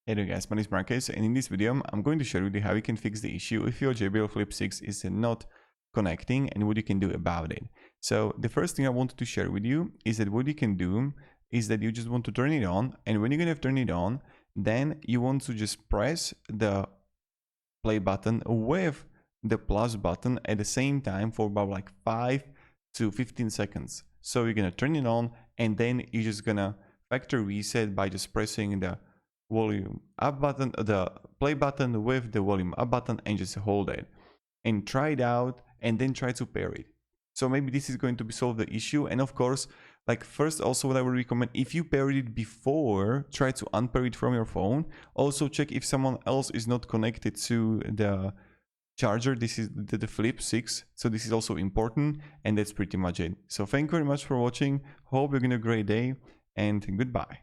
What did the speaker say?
Hey there guys, my name is Marcus, and in this video I'm going to show you how you can fix the issue if your JBL Flip 6 is not connecting and what you can do about it. So the first thing I wanted to share with you is that what you can do is that you just want to turn it on, and when you're going to turn it on, then you want to just press the play button with the plus button at the same time for about like 5 to 15 seconds. So you're going to turn it on, and then you're just going to factory reset by just pressing the volume up button, the play button with the volume up button, and just hold it and try it out, and then try to pair it. So maybe this is going to solve the issue. And of course, like first, also what I would recommend, if you paired it before, try to unpair it from your phone. Also check if someone else is not connected to the charger. This is the Flip 6, so this is also important, and that's pretty much it. So thank you very much for watching. Hope you're having a great day, and goodbye.